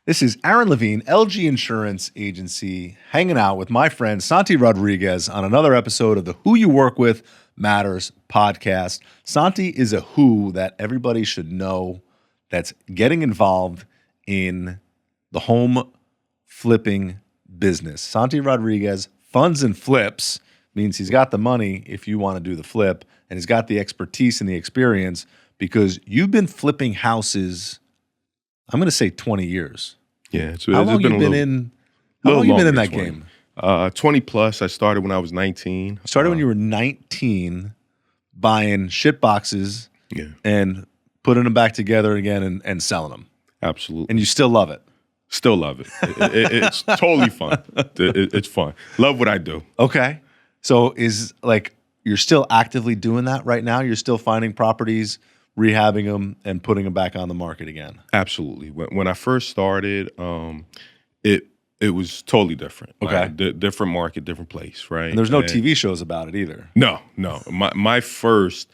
This is Aaron Levine, LG Insurance Agency, hanging out with my friend Santi Rodirguez on another episode of the Who You Work With Matters podcast. Santi is a who that everybody should know that's getting involved in the home flipping business. Santi Rodirguez, FundsnFlips, means he's got the money if you want to do the flip, and he's got the expertise and the experience because you've been flipping houses, I'm going to say 20 years. Yeah. How long you been in that game? 20 plus. I started when I was 19. Started when you were 19, buying shit boxes and putting them back together again and selling them. Absolutely. And you still love it. Still love it. It's totally fun. It's fun. Love what I do. Okay. So you're still actively doing that right now? You're still finding properties, rehabbing them, and putting them back on the market again? Absolutely. When I first started, it was totally different. Okay. Like, different market, different place, right? And there's no TV shows about it either. No. My first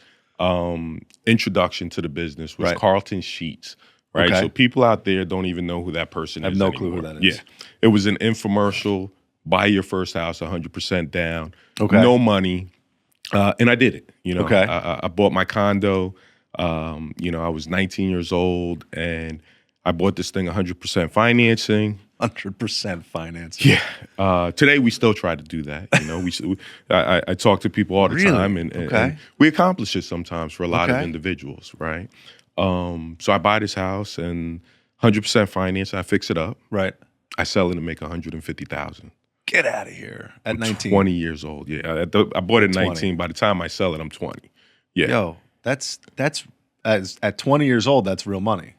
introduction to the business was Carlton Sheets, right? Okay. So people out there don't even know who that person is. I have no anymore. clue who that is. Yeah. It was an infomercial, buy your first house 100% down, Okay. no money. And I did it. Okay. I bought my condo. I was 19 years old, and I bought this thing 100% financing. 100% financing. Yeah. Today we still try to do that. I talk to people all the time, and we accomplish it sometimes for a lot of individuals, right? So I buy this house and 100% finance. I fix it up. Right. I sell it and make $150,000. Get out of here. At 19. 20 years old. Yeah. I bought it at 19. By the time I sell it, I'm 20. Yeah. Yo, that's at 20 years old, that's real money.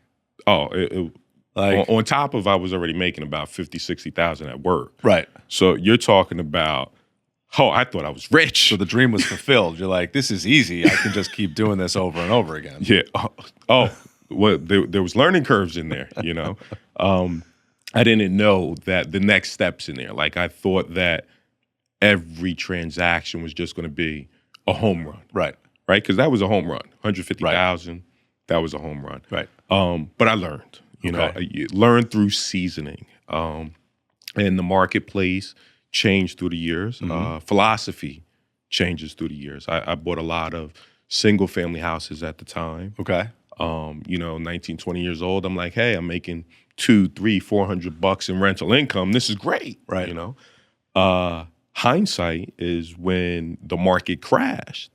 Oh, on top of I was already making about 50, 60,000 at work. Right. So you're talking about, I thought I was rich. So the dream was fulfilled. You're like, this is easy. I can just keep doing this over and over again. Yeah. Well, there was learning curves in there, I didn't know that the next steps in there. Like, I thought that every transaction was just going to be a home run. Right. Right? Because that was a home run. 150,000, that was a home run. Right. But I learned. You learn through seasoning. And the marketplace changed through the years. Philosophy changes through the years. I bought a lot of single-family houses at the time. Okay. 19, 20 years old. I'm like, hey, I'm making $200, $300, $400 in rental income. This is great. Right. Hindsight is when the market crashed.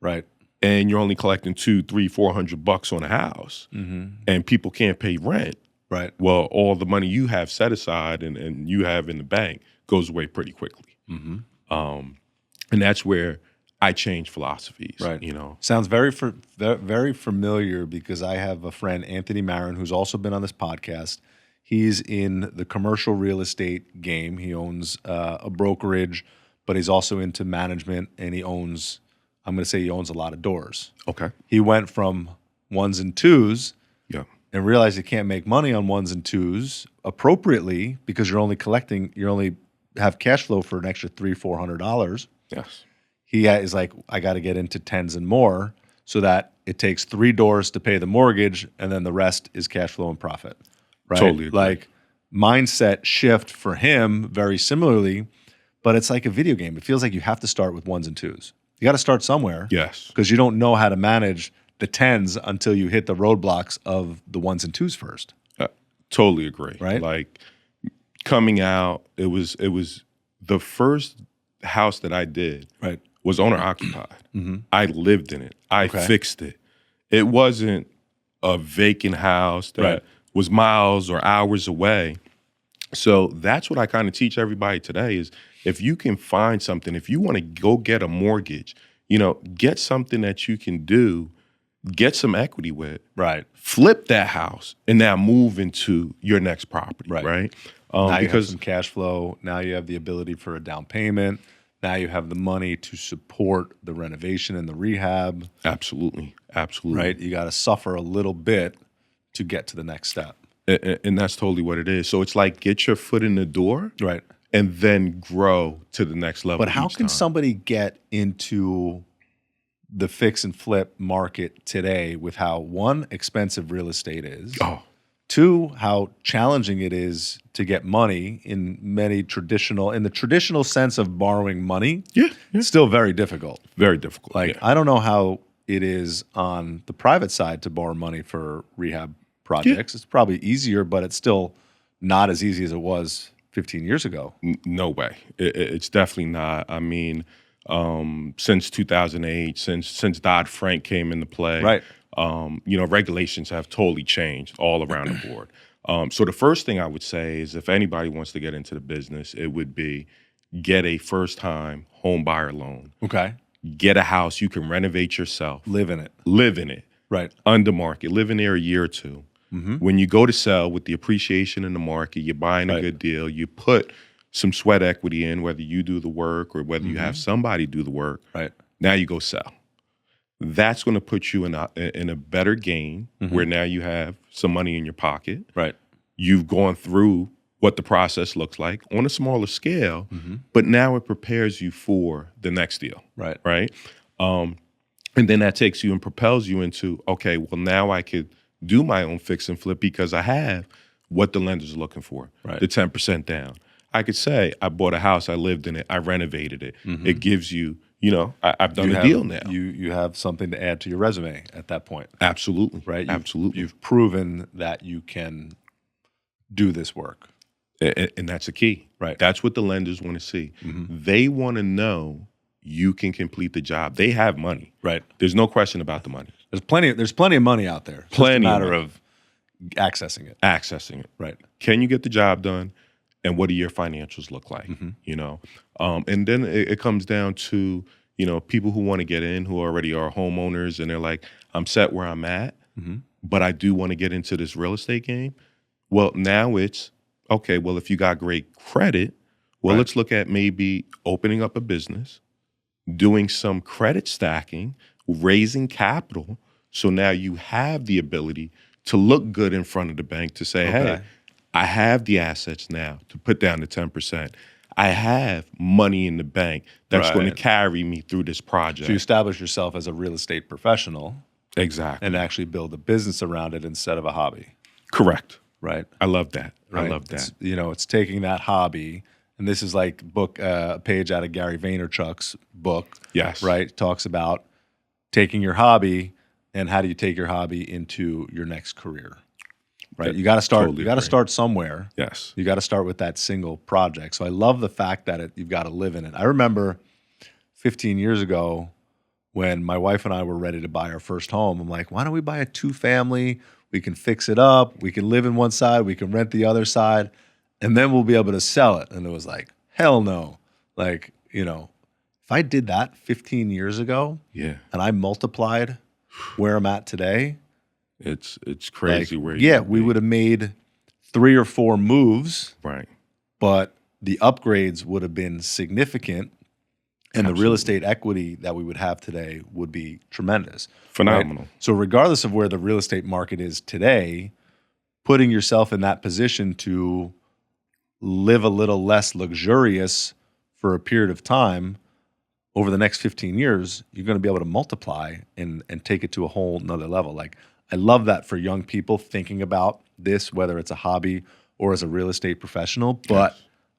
Right. And you're only collecting $200, $300, $400 on a house, and people can't pay rent. Right. Well, all the money you have set aside and you have in the bank goes away pretty quickly. And that's where I changed philosophies. Right. Sounds very familiar because I have a friend, Anthony Marin, who's also been on this podcast. He's in the commercial real estate game. He owns a brokerage, but he's also into management, and he owns a lot of doors. Okay. He went from ones and twos and realized he can't make money on ones and twos appropriately because you only have cash flow for an extra $300-$400. Yes. He is like, I got to get into tens and more so that it takes 3 doors to pay the mortgage, and then the rest is cash flow and profit. Right? Totally agree. Like, mindset shift for him very similarly, but it's like a video game. It feels like you have to start with ones and twos. You got to start somewhere. Yes. Because you don't know how to manage the tens until you hit the roadblocks of the ones and twos first. Totally agree. Right. Like, coming out, it was the first house that I did. Right. Was owner occupied. I lived in it. I fixed it. It wasn't a vacant house that was miles or hours away. So that's what I kind of teach everybody today is if you can find something, if you want to go get a mortgage, get something that you can do, get some equity with, flip that house, and now move into your next property, right? Now you have some cash flow. Now you have the ability for a down payment. Now you have the money to support the renovation and the rehab. Absolutely. Right? You got to suffer a little bit to get to the next step. And that's totally what it is. So it's like get your foot in the door. Right. And then grow to the next level. But how can somebody get into the fix and flip market today with how, one, expensive real estate is, Two, how challenging it is to get money in the traditional sense of borrowing money. Yeah. It's still very difficult. Very difficult. Like, I don't know how it is on the private side to borrow money for rehab projects. It's probably easier, but it's still not as easy as it was 15 years ago. No way. It's definitely not. I mean, since 2008, since Dodd-Frank came into play, Right. Regulations have totally changed all around the board. So the first thing I would say is if anybody wants to get into the business, it would be get a first-time home buyer loan. Okay. Get a house you can renovate yourself. Live in it. Live in it. Right. Under market. Live in there a year or two. Mm-hmm. When you go to sell with the appreciation in the market, you're buying a good deal. You put some sweat equity in, whether you do the work or whether you have somebody do the work. Right. Now you go sell. That's going to put you in a better game where now you have some money in your pocket. Right. You've gone through what the process looks like on a smaller scale, but now it prepares you for the next deal. Right. Right. And then that takes you and propels you into, okay, well, now I could do my own fix and flip because I have what the lender's looking for, right. The 10% down. I could say I bought a house, I lived in it, I renovated it. It gives you, I've done a deal now. You have something to add to your resume at that point. Absolutely. Right? Absolutely. You've proven that you can do this work. And that's a key. Right. That's what the lenders want to see. They want to know you can complete the job. They have money. Right. There's no question about the money. There's plenty of money out there. It's just a matter of accessing it. Accessing it. Right. Can you get the job done? And what do your financials look like? And then it comes down to, people who want to get in, who already are homeowners, and they're like, I'm set where I'm at, but I do want to get into this real estate game. Well, now it's, okay, well, if you got great credit, well, let's look at maybe opening up a business, doing some credit stacking, raising capital. So now you have the ability to look good in front of the bank to say, hey, I have the assets now to put down the 10%. I have money in the bank that's going to carry me through this project. So you establish yourself as a real estate professional. Exactly. And actually build a business around it instead of a hobby. Correct. Right. I love that. Right? I love that. It's taking that hobby, and this is like a page out of Gary Vaynerchuk's book. Yes. Right. Talks about taking your hobby and how do you take your hobby into your next career. Right. You got to start. Totally you got to start somewhere. Yes. You got to start with that single project. So I love the fact that you've got to live in it. I remember 15 years ago when my wife and I were ready to buy our first home. I'm like, why don't we buy a 2-family? We can fix it up. We can live in one side. We can rent the other side, and then we'll be able to sell it. And it was like, hell no. Like, if I did that 15 years ago, and I multiplied where I'm at today. It's crazy where we would have made 3 or 4 moves, right? But the upgrades would have been significant, and the real estate equity that we would have today would be tremendous, phenomenal. Right? So regardless of where the real estate market is today, putting yourself in that position to live a little less luxurious for a period of time over the next 15 years, you're going to be able to multiply and take it to a whole nother level. Like, I love that for young people thinking about this, whether it's a hobby or as a real estate professional, but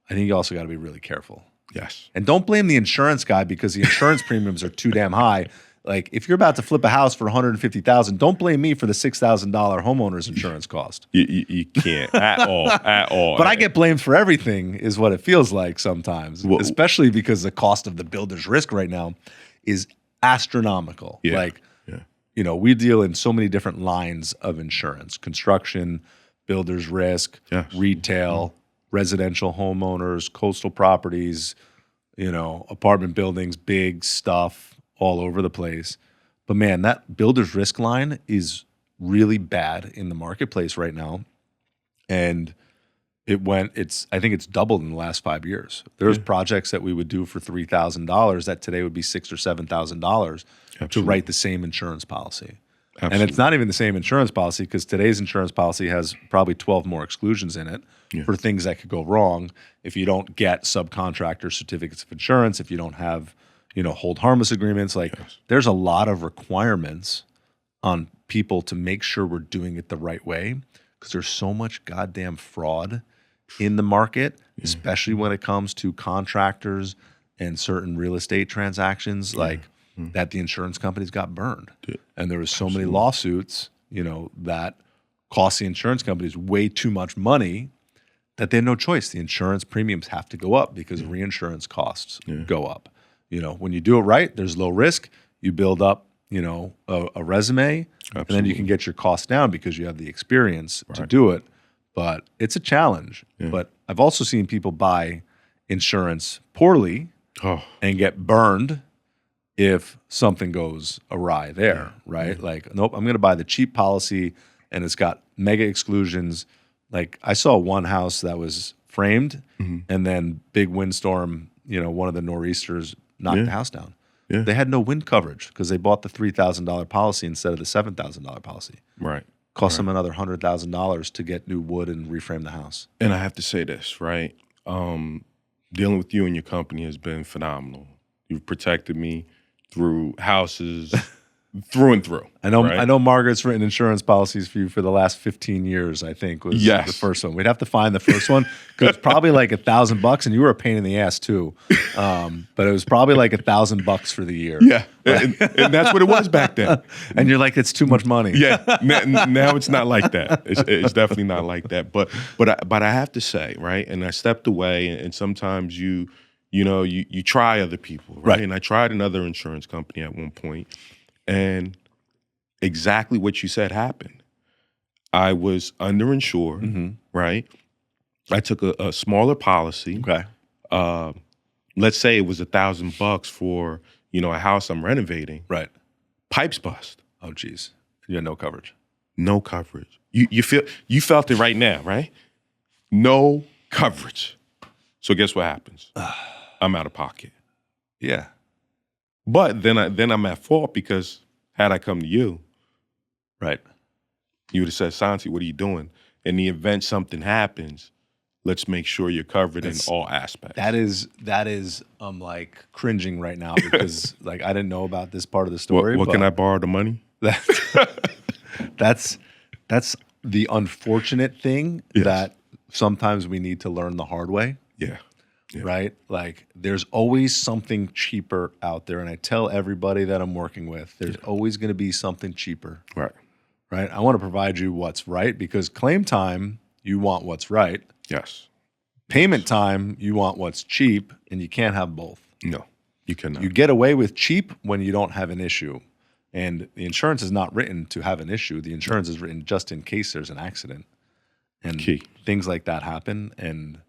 I think you also got to be really careful. Yes. And don't blame the insurance guy because the insurance premiums are too damn high. Like, if you're about to flip a house for $150,000, don't blame me for the $6,000 homeowner's insurance cost. You can't at all. But I get blamed for everything is what it feels like sometimes, especially because the cost of the builder's risk right now is astronomical. Yeah. Like, we deal in so many different lines of insurance: construction, builder's risk, retail, residential homeowners, coastal properties, apartment buildings, big stuff all over the place. But man, that builder's risk line is really bad in the marketplace right now. And I think it's doubled in the last 5 years. There's projects that we would do for $3,000 that today would be $6,000 or $7,000 to write the same insurance policy. Absolutely. And it's not even the same insurance policy because today's insurance policy has probably 12 more exclusions in it for things that could go wrong if you don't get subcontractor certificates of insurance, if you don't have, hold harmless agreements. Like, there's a lot of requirements on people to make sure we're doing it the right way. because there's so much goddamn fraud in the market, especially when it comes to contractors and certain real estate transactions, like that the insurance companies got burned. And there was so many lawsuits, that cost the insurance companies way too much money that they had no choice. The insurance premiums have to go up because reinsurance costs go up. When you do it right, there's low risk. You build up, a resume, and then you can get your costs down because you have the experience to do it. But it's a challenge. But I've also seen people buy insurance poorly and get burned if something goes awry there, right? Like, nope, I'm going to buy the cheap policy and it's got mega exclusions. Like, I saw one house that was framed and then big windstorm, one of the nor'easters knocked the house down. They had no wind coverage because they bought the $3,000 policy instead of the $7,000 policy. Right. Cost them another $100,000 to get new wood and reframe the house. And I have to say this, right? Dealing with you and your company has been phenomenal. You've protected me through houses, through and through. I know. Right? I know. Margaret's written insurance policies for you for the last 15 years. I think was the first one. We'd have to find the first one because it's probably like $1,000, and you were a pain in the ass too. But it was probably like $1,000 for the year. Yeah, and that's what it was back then. And you're like, it's too much money. Yeah. Now it's not like that. It's definitely not like that. But I have to say, right? And I stepped away, and sometimes you try other people, right? And I tried another insurance company at one point. And exactly what you said happened. I was underinsured, right? I took a smaller policy. Okay. Let's say it was $1,000 for, a house I'm renovating. Right. Pipes bust. Oh, geez. You had no coverage. No coverage. You felt it right now, right? No coverage. So guess what happens? I'm out of pocket. Yeah. But then I'm at fault because had I come to you, right, you would have said, Santi, what are you doing? In the event something happens, let's make sure you're covered in all aspects. That is I'm like cringing right now because like I didn't know about this part of the story. What can I borrow the money? That's the unfortunate thing that sometimes we need to learn the hard way. Yeah. Right? Like there's always something cheaper out there. And I tell everybody that I'm working with, there's always going to be something cheaper. Right. Right? I want to provide you what's right because claim time, you want what's right. Yes. Payment time, you want what's cheap, and you can't have both. No, you cannot. You get away with cheap when you don't have an issue. And the insurance is not written to have an issue. The insurance is written just in case there's an accident. And things like that happen. And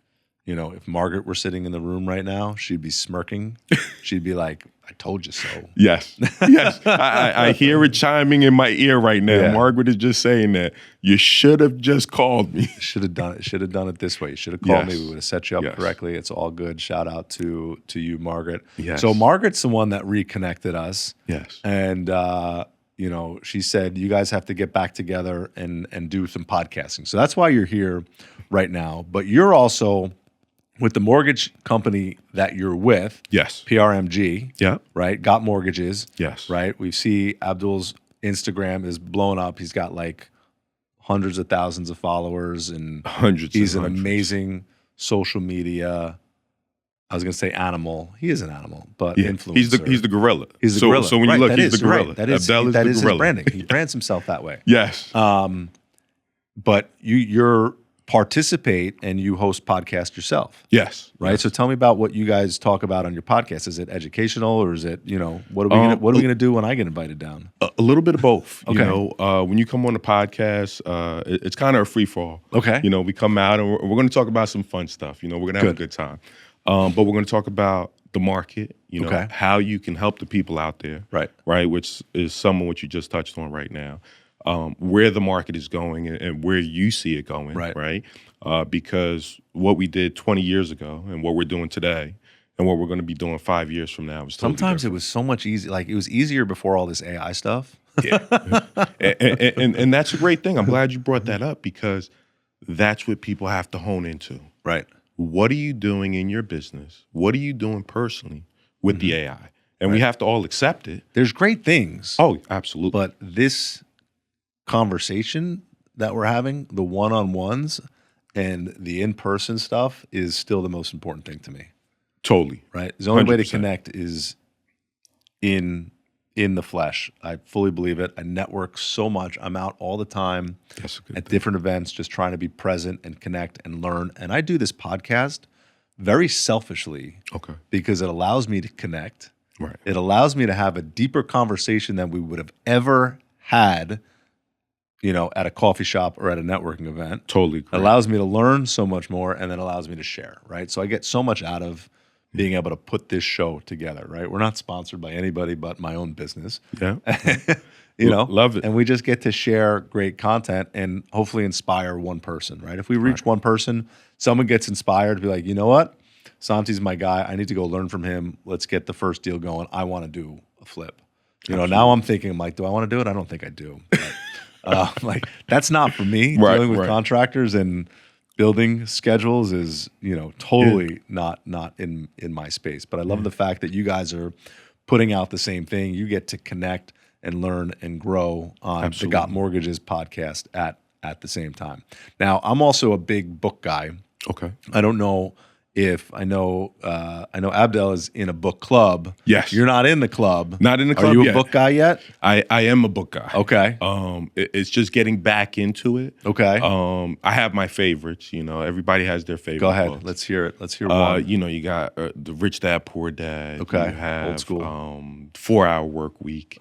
if Margaret were sitting in the room right now, she'd be smirking. She'd be like, I told you so. Yes. I hear it chiming in my ear right now. Yeah. Margaret is just saying that. You should have just called me. Should have done it. Should have done it this way. You should have called me. We would have set you up correctly. It's all good. Shout out to you, Margaret. Yes. So Margaret's the one that reconnected us. Yes. And, she said, you guys have to get back together and do some podcasting. So that's why you're here right now. But you're also with the mortgage company that you're with, yes, PRMG, yeah, right? Got Mortgages, yes, right? We see Abdul's Instagram is blowing up. He's got like hundreds of thousands of followers, and he's an amazing social media. I was going to say animal. He is an animal, but influencer. He's the gorilla. He's the gorilla. So when you look, he's the gorilla. Right. That is his branding. He brands himself that way. Yes. But you're participate and you host podcast yourself. Yes. Right. Yes. So tell me about what you guys talk about on your podcast. Is it educational or is it, what are we going to do when I get invited down? A little bit of both. Okay. When you come on the podcast, it's kind of a free fall. Okay. We come out and we're going to talk about some fun stuff. We're going to have a good time. But we're going to talk about the market, how you can help the people out there. Right. Which is some of what you just touched on right now. Where the market is going and where you see it going, right? Because what we did 20 years ago and what we're doing today and what we're going to be doing 5 years from now is totally Sometimes different. It was so much easier. Like it was easier before all this AI stuff. Yeah. and that's a great thing. I'm glad you brought that up because that's what people have to hone into. Right. What are you doing in your business? What are you doing personally with the AI? And we have to all accept it. There's great things. Oh, absolutely. But this conversation that we're having, the one-on-ones and the in-person stuff is still the most important thing to me. Totally. Right? The only way to 100%. connect is in the flesh. I fully believe it. I network so much. I'm out all the time at different events, just trying to be present and connect and learn. And I do this podcast very selfishly because it allows me to connect. Right. It allows me to have a deeper conversation than we would have ever had, at a coffee shop or at a networking event. Totally. It allows me to learn so much more, and then allows me to share, right? So I get so much out of being able to put this show together, right? We're not sponsored by anybody but my own business. Yeah. Love it. And we just get to share great content and hopefully inspire one person, right? If we reach one person, someone gets inspired to be like, you know what? Santi's my guy. I need to go learn from him. Let's get the first deal going. I want to do a flip. Now I'm thinking, I'm like, do I want to do it? I don't think I do. But, like, that's not for me. Dealing with contractors and building schedules is, totally not in my space. But I love the fact that you guys are putting out the same thing. You get to connect and learn and grow on the Got Mortgages podcast at the same time. Now, I'm also a big book guy. Okay. I don't know if I know Abdel is in a book club. Yes. You're not in the club. Not in the club yet. Are you yet. a book guy yet? I am a book guy. Okay. It's just getting back into it. Okay. I have my favorites. Everybody has their favorite. Go ahead. Books. Let's hear it. Let's hear one. You got The Rich Dad Poor Dad. Okay. You have Old school. 4-Hour Work Week.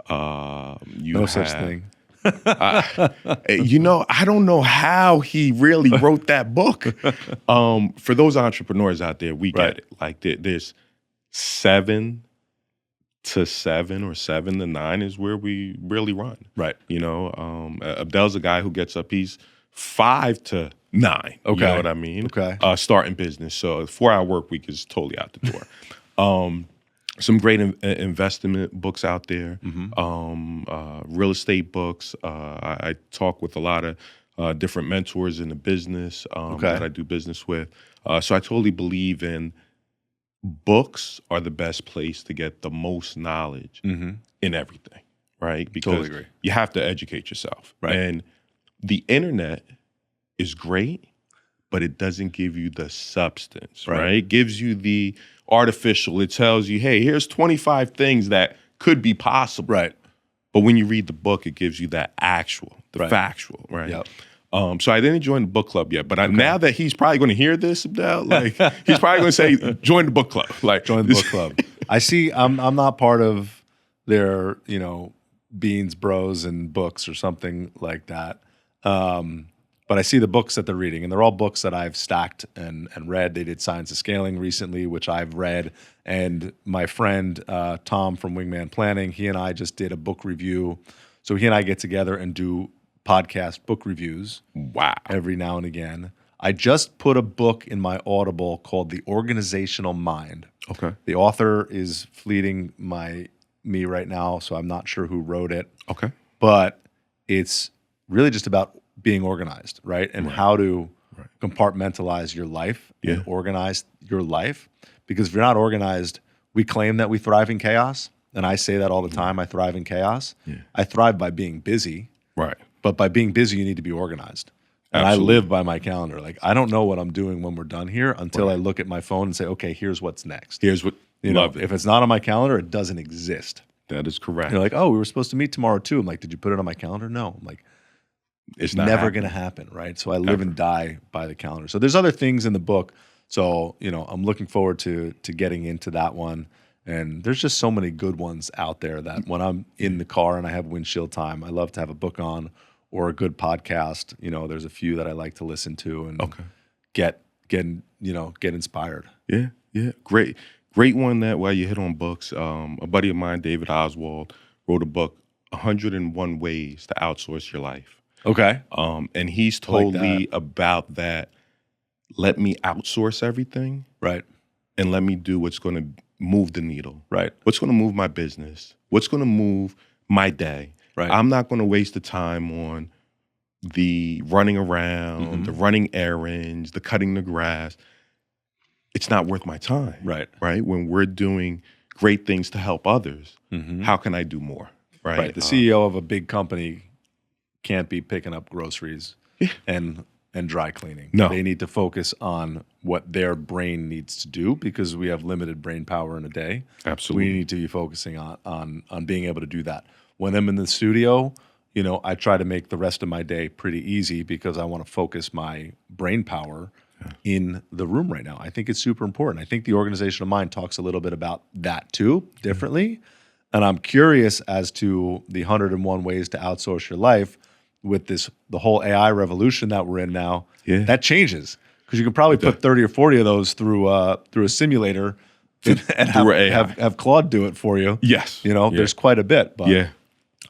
No such thing. I don't know how he really wrote that book. For those entrepreneurs out there, we get it. Like there's 7 to 7 or 7 to 9 is where we really run. Right. Abdel's a guy who gets up. He's 5 to 9. Okay. You know what I mean? Okay. Starting business. So 4-Hour Work Week is totally out the door. Some great investment books out there, real estate books. I talk with a lot of different mentors in the business that I do business with. So I totally believe in books are the best place to get the most knowledge in everything, right? Because totally agree. You have to educate yourself. Right. And the internet is great, but it doesn't give you the substance, right? It gives you the artificial. It tells you, hey, here's 25 things that could be possible. Right. But when you read the book, it gives you that actual, the factual, right? Yep. So I didn't join the book club yet, but now that he's probably going to hear this, Abdel, like he's probably going to say, join the book club. Like join the book club. I see. I'm not part of their Beans Bros and books or something like that. But I see the books that they're reading, and they're all books that I've stacked and read. They did Science of Scaling recently, which I've read. And my friend Tom from Wingman Planning, he and I just did a book review. So he and I get together and do podcast book reviews. Wow. Every now and again. I just put a book in my Audible called The Organizational Mind. Okay. The author is fleeting me right now, so I'm not sure who wrote it. Okay. But it's really just about being organized, right? And how to compartmentalize your life and organize your life. Because if you're not organized, we claim that we thrive in chaos. And I say that all the time. I thrive in chaos. Yeah. I thrive by being busy. Right. But by being busy, you need to be organized. And I live by my calendar. Like, I don't know what I'm doing when we're done here until I look at my phone and say, okay, here's what's next. Here's what, if it's not on my calendar, it doesn't exist. That is correct. You're like, oh, we were supposed to meet tomorrow too. I'm like, did you put it on my calendar? No. I'm like, it's never going to happen, right? So I live and die by the calendar. So there's other things in the book. So, I'm looking forward to getting into that one. And there's just so many good ones out there that when I'm in the car and I have windshield time, I love to have a book on or a good podcast. There's a few that I like to listen to and get inspired. Yeah. Great one that while you hit on books, a buddy of mine, David Oswald, wrote a book, 101 Ways to Outsource Your Life. Okay. And he's totally about that. Let me outsource everything. Right. And let me do what's going to move the needle. Right. What's going to move my business? What's going to move my day? Right. I'm not going to waste the time on the running around, the running errands, the cutting the grass. It's not worth my time. Right. Right. When we're doing great things to help others, how can I do more? Right. The CEO of a big company can't be picking up groceries and dry cleaning. No. They need to focus on what their brain needs to do because we have limited brain power in a day. Absolutely. We need to be focusing on being able to do that. When I'm in the studio, you know, I try to make the rest of my day pretty easy because I want to focus my brain power in the room right now. I think it's super important. I think the organizational mind talks a little bit about that too, differently. And I'm curious as to the 101 ways to outsource your life with the whole AI revolution that we're in now. Yeah. That changes because you can probably put 30 or 40 of those through a simulator and have Claude do it for you. Yes. You know, there's quite a bit, but Yeah.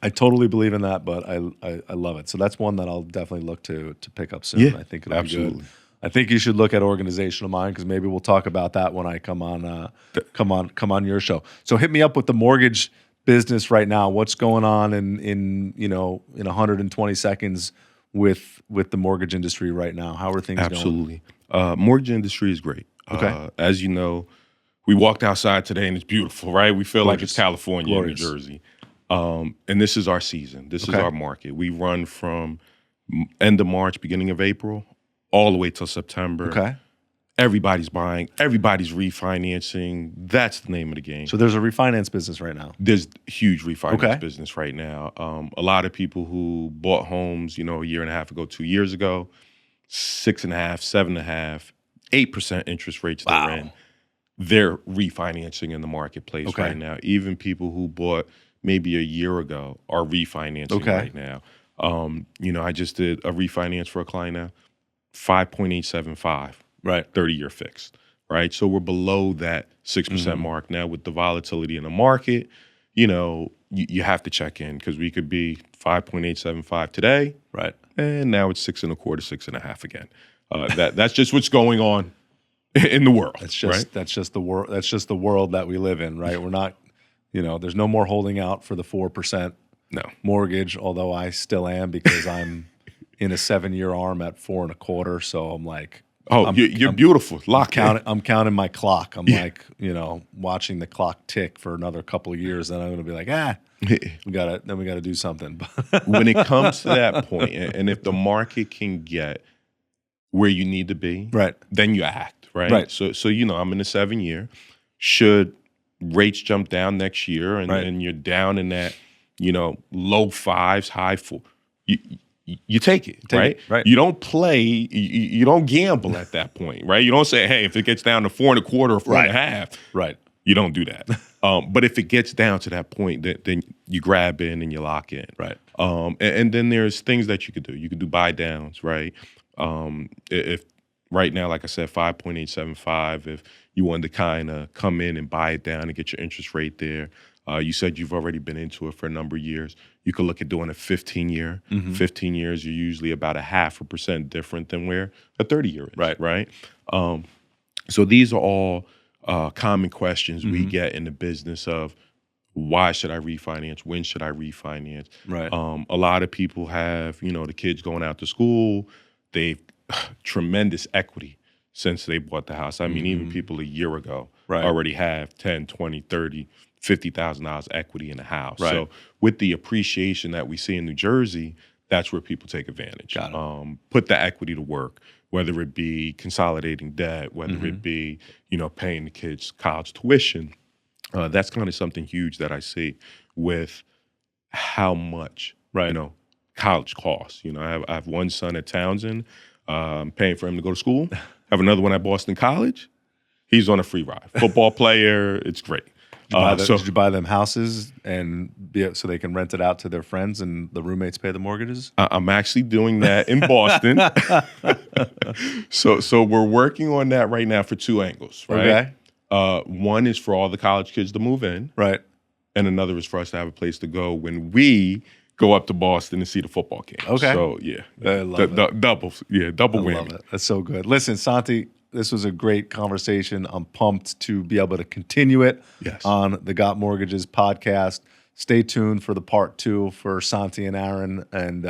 I totally believe in that, but I love it. So that's one that I'll definitely look to pick up soon. Yeah, I think it'll absolutely. be good. I think you should look at organizational mind because maybe we'll talk about that when I come on your show. So hit me up with the mortgage business right now. What's going on in 120 seconds with the mortgage industry right now? How are things going? Absolutely. Mortgage industry is great. Okay. As you know, we walked outside today and it's beautiful, right? We feel like it's Gorgeous. California Glorious. and New Jersey. And this is our season. This is our market. We run from end of March, beginning of April, all the way till September. Okay. Everybody's buying. Everybody's refinancing. That's the name of the game. So there's a refinance business right now. There's huge refinance business right now. A lot of people who bought homes, a year and a half ago, 2 years ago, 6.5%, 7.5%, 8% interest rates they're in. They're refinancing in the marketplace right now. Even people who bought maybe a year ago are refinancing right now. I just did a refinance for a client now, 5.875, right, 30-year fixed, right? So we're below that 6% mark now. With the volatility in the market, you have to check in because we could be 5.875 today, right, and now it's 6.25, 6.5 again. That's just what's going on in the world. That's just the world. That's just the world that we live in, right? We're not. There's no more holding out for the 4% mortgage, although I still am because I'm in a 7-year arm at 4.25. So I'm like, you're beautiful. I'm counting my clock. I'm like, watching the clock tick for another couple of years. Then I'm going to be like, we gotta do something. When it comes to that point, and if the market can get where you need to be, right, then you act, right? So I'm in the 7-year. Should rates jump down next year and you're down in that, low 5s, high 4, you take it, right? You don't play, you don't gamble at that point, right? You don't say, hey, if it gets down to 4.25 or 4.5, right? You don't do that. But if it gets down to that point, then you grab in and you lock in, right? And then there's things that you could do. You could do buy downs, right? If right now, like I said, 5.875, if you wanted to kind of come in and buy it down and get your interest rate there. You said you've already been into it for a number of years. You could look at doing a 15-year. 15 years, you're usually about 0.5% different than where a 30-year is, right? So these are all common questions we get in the business of why should I refinance? When should I refinance? Right. A lot of people have, the kids going out to school. They've tremendous equity since they bought the house. I mean, even people a year ago already have 10, 20, 30, $50,000 equity in the house. Right. So with the appreciation that we see in New Jersey, that's where people take advantage. Put the equity to work, whether it be consolidating debt, whether it be, paying the kids college tuition. That's kind of something huge that I see with how much, college costs. I have one son at Townsend. I'm paying for him to go to school. I have another one at Boston College. He's on a free ride. Football player. It's great. Did you buy them houses so they can rent it out to their friends and the roommates pay the mortgages? I'm actually doing that in Boston. So we're working on that right now for 2 angles, right? Okay. One is for all the college kids to move in. Right. And another is for us to have a place to go when we go up to Boston to see the football game. Okay. So, yeah. I love it. Double whammy. Love it. That's so good. Listen, Santi, this was a great conversation. I'm pumped to be able to continue it on the Got Mortgages podcast. Stay tuned for the part 2 for Santi and Aaron. And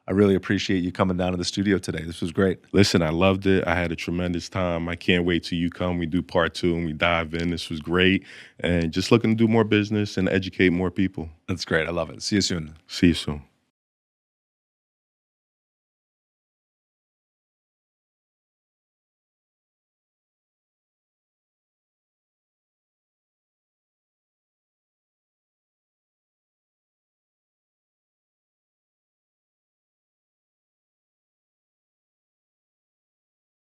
I really appreciate you coming down to the studio today. This was great. Listen, I loved it. I had a tremendous time. I can't wait till you come. We do part 2 and we dive in. This was great. And just looking to do more business and educate more people. That's great. I love it. See you soon. See you soon.